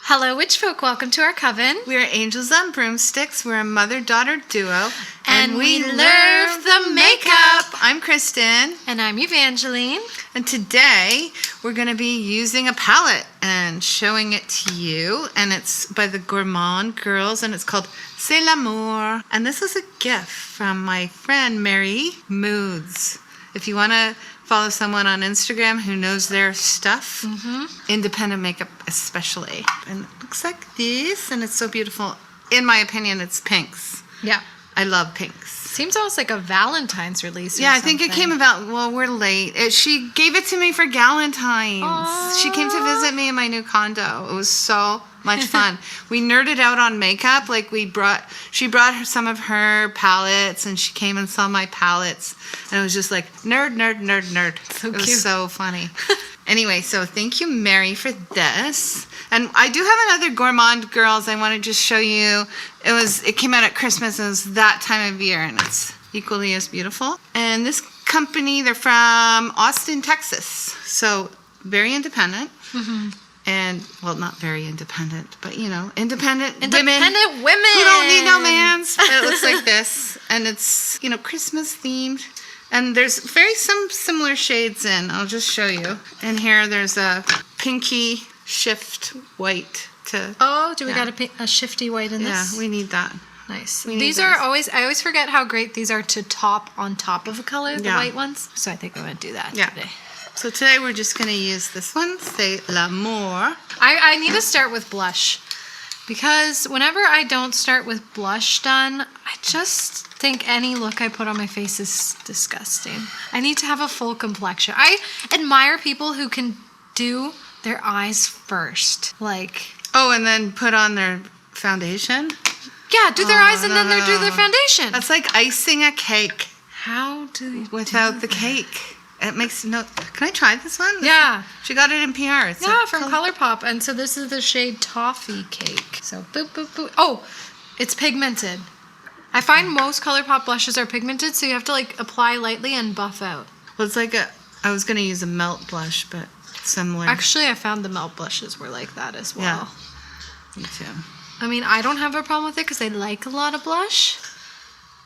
Hello, witch folk. Welcome to our coven. We are angels on broomsticks. We're a mother-daughter duo. And we love the makeup. I'm Kristen. And I'm Evangeline. And today, we're going to be using a palette and showing it to you. And it's by the Gourmande Girls, and it's called C'est l'Amour. And this is a gift from my friend, Mary Moods. If you want to follow someone on Instagram who knows their stuff, independent makeup especially. And it looks like this, and it's so beautiful. In my opinion, it's pinks. Yeah. I love pinks. Seems almost like a Valentine's release or Yeah, I something. think it came about, well, we're late. She gave it to me for Galentine's. Aww. She came to visit me in my new condo. It was so much fun. We nerded out on makeup. Like she brought some of her palettes, and she came and saw my palettes. And it was just like, nerd. So it cute. was so funny. Anyway, so thank you, Mary, for this. And I do have another Gourmande Girls I want to just show you. It came out at Christmas, and it was that time of year, and it's equally as beautiful. And this company, they're from Austin, Texas. So very independent. And, well, not very independent, but, independent women. Independent women. Who don't need no mans. It looks like this. And it's, Christmas themed. And there's some similar shades in. I'll just show you. And here there's a pinky shift white to... Oh, do we got a shifty white in this? Yeah, we need that. Nice. We need These are always... I always forget how great these are to top on top of a color, the white ones. So I think I'm going to do that today. So today we're just going to use this one, C'est l'Amour. I need to start with blush. Because whenever I don't start with blush done, I just think any look I put on my face is disgusting. I need to have a full complexion. I admire people who can do their eyes first. Like... Oh, and then put on their foundation? Yeah, do their eyes and then they do their foundation. That's like icing a cake. How do you without the cake? It makes no... Can I try this one? Yeah. She got it in PR. It's from ColourPop. And so this is the shade Toffee Cake. So boop, boop, boop. Oh, it's pigmented. I find most ColourPop blushes are pigmented, so you have to apply lightly and buff out. Well, it's like I was going to use a melt blush, but similar. Actually, I found the melt blushes were like that as well. Yeah, me too. I mean, I don't have a problem with it because I like a lot of blush.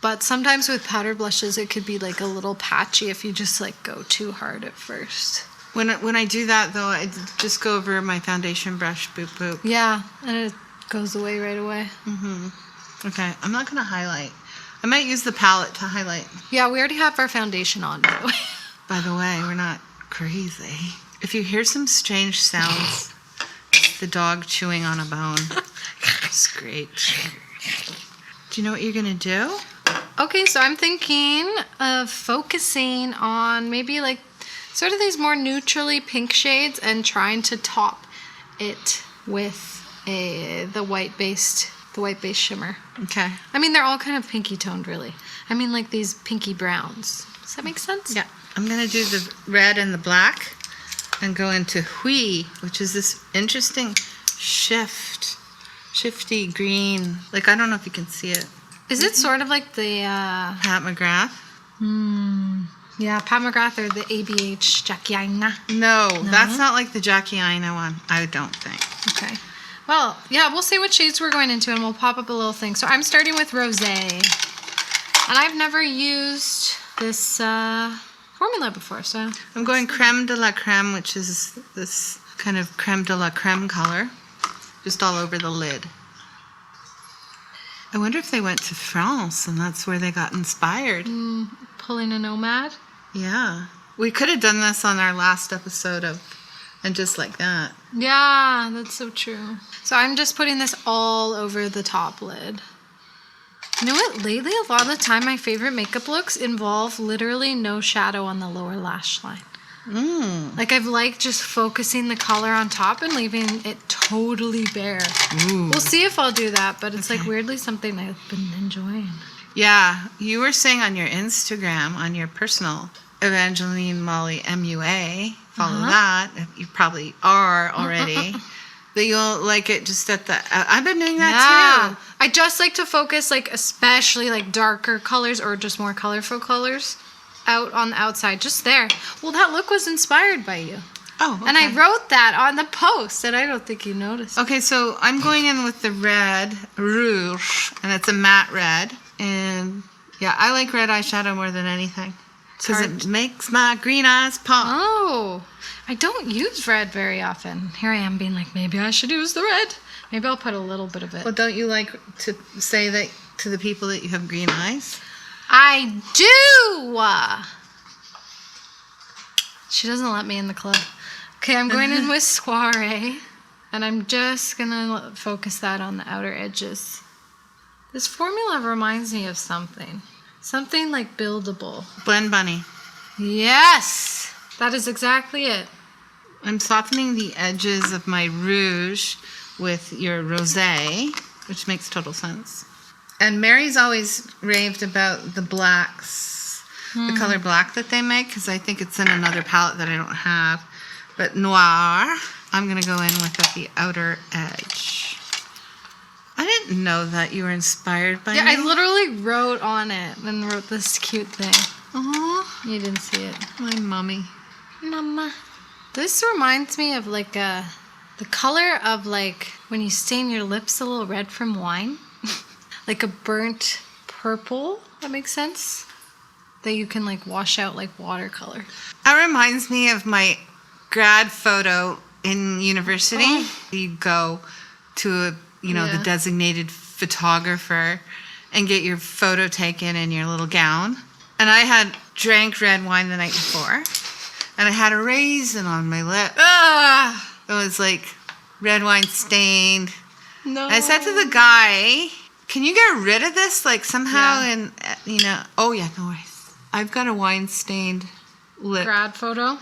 But sometimes with powder blushes, it could be a little patchy if you just go too hard at first. When I do that, though, I just go over my foundation brush, boop, boop. Yeah, and it goes away right away. Okay, I'm not going to highlight. I might use the palette to highlight. Yeah, we already have our foundation on, by the way. By the way, we're not crazy. If you hear some strange sounds, it's the dog chewing on a bone. Screech. Do you know what you're going to do? Okay, so I'm thinking of focusing on maybe sort of these more neutrally pink shades and trying to top it with the white based shimmer. Okay. I mean, they're all kind of pinky toned, really. I mean, these pinky browns. Does that make sense? Yeah. I'm going to do the red and the black and go into Hui, which is this interesting shifty green. I don't know if you can see it. Is it sort of like the... Pat McGrath? Yeah, Pat McGrath or the ABH Jackie Aina. No, that's not like the Jackie Aina one. I don't think. Okay. Well, yeah, we'll see what shades we're going into, and we'll pop up a little thing. So I'm starting with Rosé. And I've never used this formula before, so... I'm going Creme de la Creme, which is this kind of Creme de la Creme color. Just all over the lid. I wonder if they went to France and that's where they got inspired. Pulling a nomad? Yeah. We could have done this on our last episode and just like that. Yeah, that's so true. So I'm just putting this all over the top lid. You know what? Lately, a lot of the time, my favorite makeup looks involve literally no shadow on the lower lash line. I've liked just focusing the color on top and leaving it totally bare. We'll see if I'll do that, but it's weirdly something I've been enjoying. Yeah, you were saying on your Instagram, on your personal, Evangeline Molly MUA, follow that, you probably are already, that you'll like it just at the, I've been doing that too. I just like to focus especially darker colors or just more colorful colors out on the outside, just there. Well, that look was inspired by you. Oh, okay. And I wrote that on the post, and I don't think you noticed. Okay, so I'm going in with the red, rouge, and it's a matte red. And yeah, I like red eyeshadow more than anything. Because it makes my green eyes pop. Oh, I don't use red very often. Here I am being like, maybe I should use the red. Maybe I'll put a little bit of it. Well, don't you like to say that to the people that you have green eyes? I do! She doesn't let me in the club. Okay, I'm going in with Soiree. And I'm just going to focus that on the outer edges. This formula reminds me of something. Something like buildable. Blend Bunny. Yes! That is exactly it. I'm softening the edges of my rouge with your rosé, which makes total sense. And Mary's always raved about the blacks, the color black that they make, because I think it's in another palette that I don't have. But Noir, I'm going to go in with at the outer edge. I didn't know that you were inspired by me. Yeah, I literally wrote on it and wrote this cute thing. Aw, You didn't see it. my mommy. Mama. This reminds me of like the color of like when you stain your lips a little red from wine. Like a burnt purple, that makes sense? That you can like wash out like watercolor. That reminds me of my grad photo in university. Oh. You go to Yeah. the designated photographer and get your photo taken in your little gown. And I had drank red wine the night before, and I had a raisin on my lip. Ah! It was like red wine stained. No. I said to the guy, "Can you get rid of this like somehow?" Yeah. And oh yeah, no worries. I've got a wine stained lip grad photo.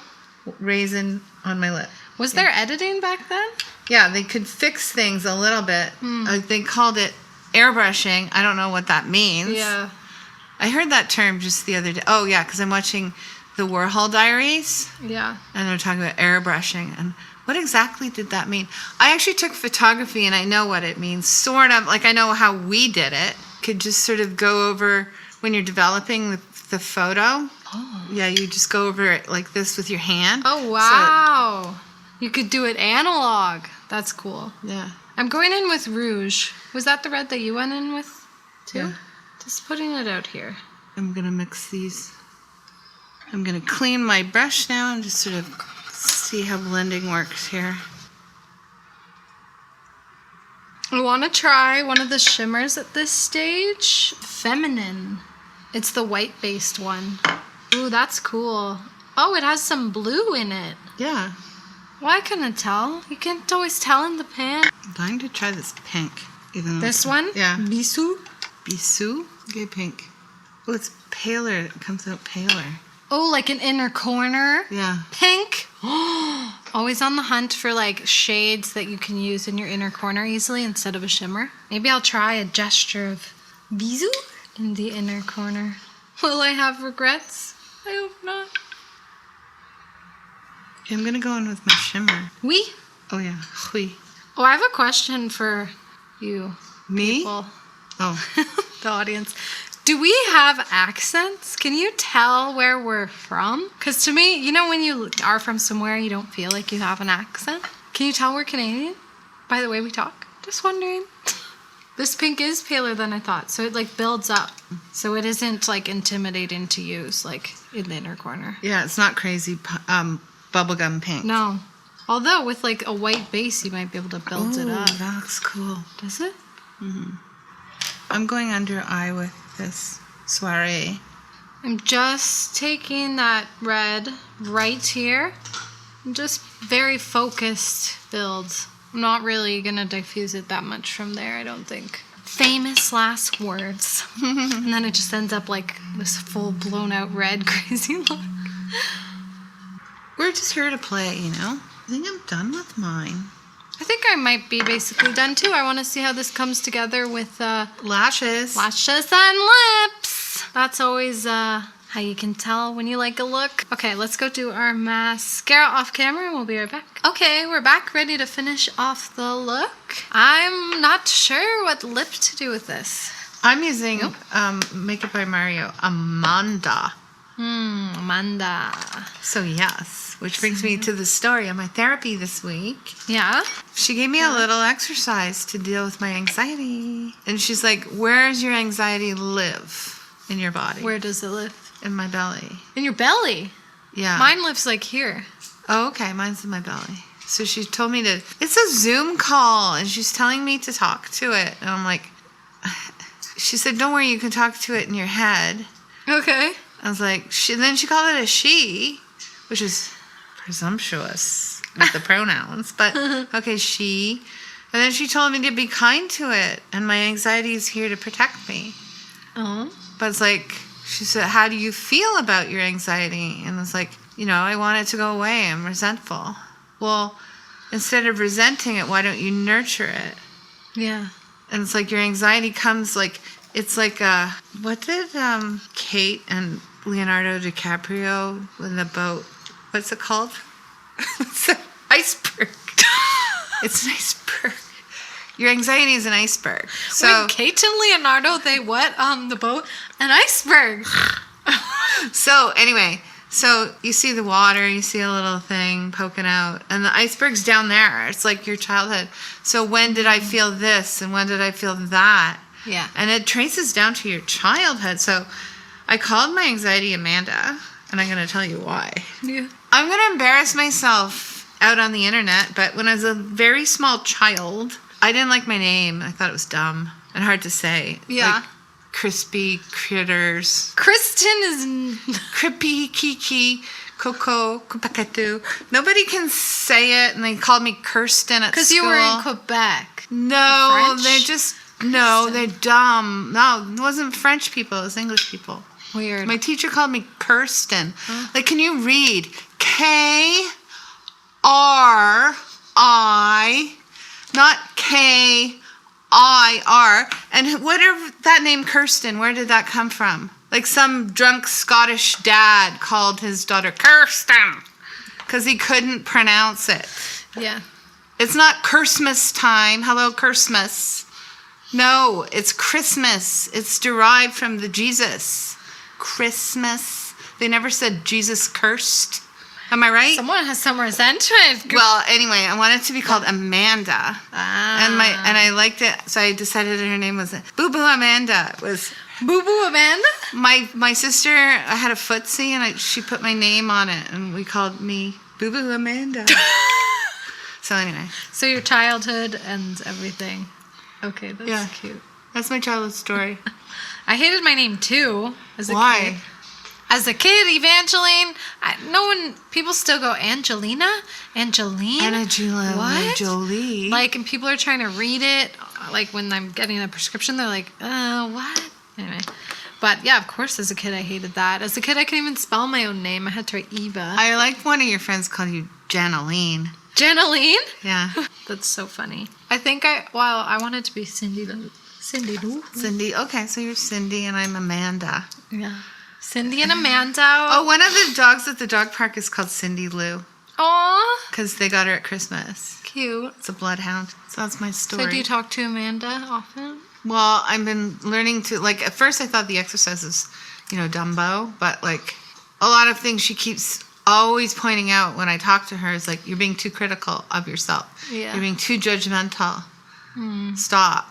raisin on my lip. Was there editing back then? Yeah, they could fix things a little bit. They called it airbrushing. I don't know what that means. Yeah. I heard that term just the other day. Oh, yeah, because I'm watching the Warhol Diaries, Yeah. and they're talking about airbrushing. And what exactly did that mean? I actually took photography, and I know what it means. Sort of, like I know how we did it. Could just sort of go over when you're developing the photo. Oh. Yeah, you just go over it like this with your hand. Oh, wow. You could do it analog. That's cool. Yeah. I'm going in with rouge. Was that the red that you went in with too? Yeah. Just putting it out here. I'm going to mix these. I'm going to clean my brush now and just sort of see how blending works here. I want to try one of the shimmers at this stage. Feminine. It's the white-based one. Ooh, that's cool. Oh, it has some blue in it. Yeah. Well, I couldn't tell. You can't always tell in the pan. I'm dying to try this pink. Even though This one? Yeah. Bisou? Bisou? Okay, pink. Oh, it's paler. It comes out paler. Oh, like an inner corner. Yeah. Pink. Always on the hunt for like shades that you can use in your inner corner easily instead of a shimmer. Maybe I'll try a gesture of bisou in the inner corner. Will I have regrets? I hope not. I'm going to go in with my shimmer. Oui. Oh, yeah. Oui. Oh, I have a question for you. Me? Well, Oh. the audience. Do we have accents? Can you tell where we're from? Because to me, you know when you are from somewhere, you don't feel like you have an accent? Can you tell we're Canadian by the way we talk? Just wondering. This pink is paler than I thought, so it like builds up. So it isn't like intimidating to use like in the inner corner. Yeah, it's not crazy bubblegum pink. No. Although with like a white base, you might be able to build it up. That looks cool. Does it? I'm going under eye with this Soiree. I'm just taking that red right here. And just very focused builds. I'm not really gonna diffuse it that much from there, I don't think. Famous last words. And then it just ends up like this full blown out red crazy look. We're just here to play, you know? I think I'm done with mine. I think I might be basically done too. I want to see how this comes together with Lashes. lashes and lips. That's always how you can tell when you like a look. Okay, let's go do our mascara off camera and we'll be right back. Okay, we're back ready to finish off the look. I'm not sure what lip to do with this. I'm using Makeup by Mario Amanda. Amanda. So yes, which brings me to the story of my therapy this week. Yeah? She gave me a little exercise to deal with my anxiety. And she's like, where does your anxiety live in your body? Where does it live? In my belly. In your belly? Yeah. Mine lives like here. Oh, okay. Mine's in my belly. So she told me to, it's a Zoom call, and she's telling me to talk to it. And I'm like, she said, don't worry, you can talk to it in your head. Okay. I was like, then she called it a she, which is presumptuous with the pronouns. But, okay, she. And then she told me to be kind to it, and my anxiety is here to protect me. Oh. But it's like, she said, how do you feel about your anxiety? And it's like, I want it to go away. I'm resentful. Well, instead of resenting it, why don't you nurture it? Yeah. And it's like your anxiety comes like, it's like what did Kate and Leonardo DiCaprio in the boat, what's it called? It's an iceberg. It's an iceberg. Your anxiety is an iceberg. So wait, Kate and Leonardo, they what on the boat? An iceberg. So anyway, so you see the water, you see a little thing poking out, and the iceberg's down there. It's like your childhood. So when did I feel this, and when did I feel that? Yeah. And it traces down to your childhood. So I called my anxiety Amanda, and I'm going to tell you why. Yeah. I'm going to embarrass myself out on the internet, but when I was a very small child, I didn't like my name. I thought it was dumb and hard to say. Yeah. Like, crispy critters. Kristen is... Crippy, Kiki, Coco, Kupakatu. Nobody can say it, and they called me Kirsten at school. Because you were in Quebec. No, French? they're just... No, they're dumb. No, it wasn't French people. It was English people. Weird. My teacher called me Kirsten. Huh? Like, can you read? K-R-I, not K-I-R. And whatever that name Kirsten, where did that come from? Like some drunk Scottish dad called his daughter Kirsten because he couldn't pronounce it. Yeah. It's not Christmas time. Hello, Christmas. No, it's Christmas. It's derived from the Jesus. Christmas. They never said Jesus cursed. Am I right? Someone has some resentment. Well, anyway, I wanted it to be called Amanda. Ah. And I liked it, so I decided her name was Boo Boo Amanda. It was Boo Boo Amanda? my sister, I had a footsie, and she put my name on it, and we called me Boo Boo Amanda. So anyway. So your childhood and everything. Okay, that's cute. That's my childhood story. I hated my name too as a Why? kid. As a kid, Evangeline, people still go Angelina, Angeline. Angelina What? Jolie. Like, and people are trying to read it. Like, when I'm getting a prescription, they're like, what? Anyway. But, yeah, of course, as a kid, I hated that. As a kid, I couldn't even spell my own name. I had to write Eva. I liked one of your friends called you Janaline. Janaline? Yeah. That's so funny. I think I wanted to be Cindy Lou. Cindy Lou? Cindy. Okay, so you're Cindy, and I'm Amanda. Yeah. Cindy and Amanda. Oh, one of the dogs at the dog park is called Cindy Lou. Aw. Because they got her at Christmas. Cute. It's a bloodhound. So that's my story. So do you talk to Amanda often? Well, I've been learning to, like, at first I thought the exercise was, Dumbo. But, like, a lot of things she keeps always pointing out when I talk to her is, like, you're being too critical of yourself. Yeah. You're being too judgmental. Stop.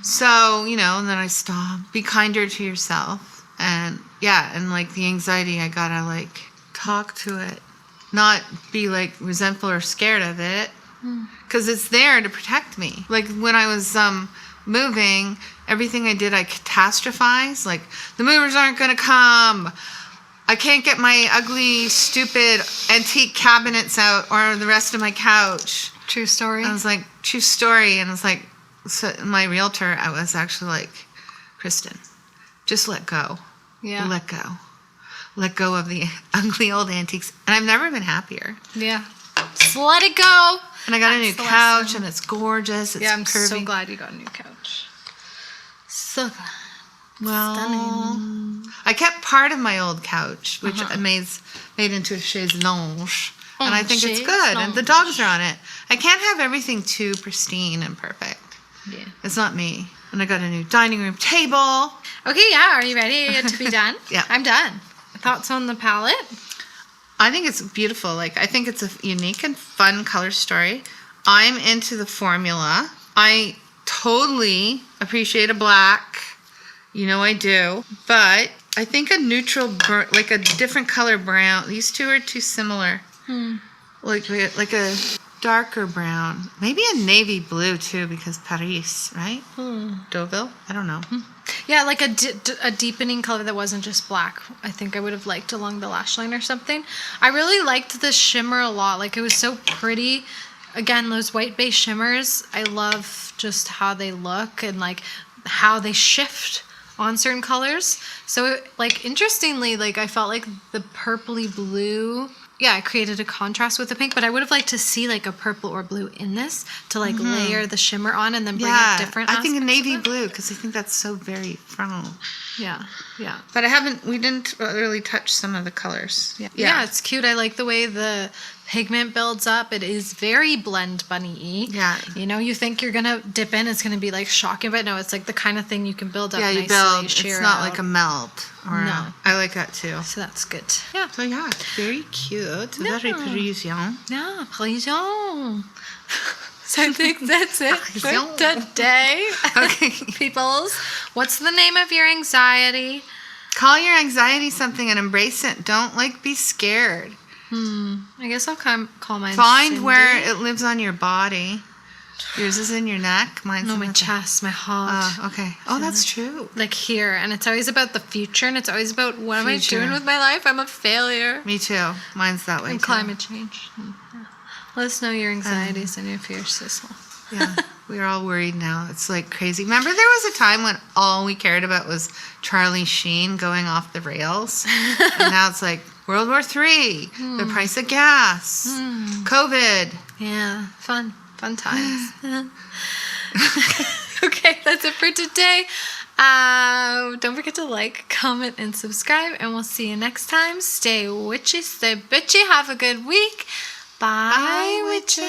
So, and then I stop. Be kinder to yourself. And, and, like, the anxiety, I gotta, like, talk to it. Not be, like, resentful or scared of it. Because it's there to protect me. Like, when I was moving, everything I did, I catastrophized. Like, the movers aren't gonna come. I can't get my ugly, stupid antique cabinets out or the rest of my couch. True story. I was like, true story. And it's like, so my realtor, I was actually like, Kristen, just let go. Yeah. Let go. Let go of the ugly old antiques. And I've never been happier. Yeah. Just let it go. And I got a new That's the couch, lesson. and it's gorgeous. It's I'm curvy. so glad you got a new couch. So glad. Well, Stunning. I kept part of my old couch, which I made into a chaise lounge. And I think it's chaise good. And the lounge. dogs are on it. I can't have everything too pristine and perfect. Yeah. It's not me. And I got a new dining room table. Okay, yeah. Are you ready to be done? Yeah. I'm done. Thoughts on the palette? I think it's beautiful. Like, I think it's a unique and fun color story. I'm into the formula. I totally appreciate a black. You know I do. But I think a neutral, like a different color brown. These two are too similar. Like a darker brown. Maybe a navy blue too, because Paris, right? Deauville? I don't know. Yeah, like a deepening color that wasn't just black. I think I would have liked along the lash line or something. I really liked the shimmer a lot. Like, it was so pretty. Again, those white base shimmers, I love just how they look and like how they shift on certain colors. So like, interestingly, like I felt like the purpley blue, yeah, it created a contrast with the pink, but I would have liked to see like a purple or blue in this to like layer the shimmer on and then bring out different I think a aspects navy of it. blue, because I think that's so very frown. Yeah. But we didn't really touch some of the colors. Yeah, it's cute. I like the way the pigment builds up. It is very blend bunny-y. Yeah. You know, you think you're going to dip in, it's going to be like shocking, but no, it's like the kind of thing you can build up nicely. You build. Sheer It's not out. like a melt. No. I like that too. So that's good. Yeah. So yeah, very cute. Very Parisian. Yeah, Parisian. So I think that's it for Parisian. today. Okay. Peoples, what's the name of your anxiety? Call your anxiety something and embrace it. Don't be scared. I guess I'll call mine Find Cindy. where it lives on your body. Yours is in your neck. Mine's No, in my the chest, my heart. Okay. Oh, that's true. Like here, and it's always about the future, and it's always about what am I Future. doing with my life? I'm a failure. Me too. Mine's that way And too. climate change. Let us know your anxieties and your fears, Sissel. Yeah, we're all worried now. It's like crazy. Remember, there was a time when all we cared about was Charlie Sheen going off the rails, and now it's like World War III, the price of gas, COVID. Yeah, fun times. Okay, that's it for today. Don't forget to like, comment, and subscribe, and we'll see you next time. Stay witchy, stay bitchy. Have a good week. Bye, witches.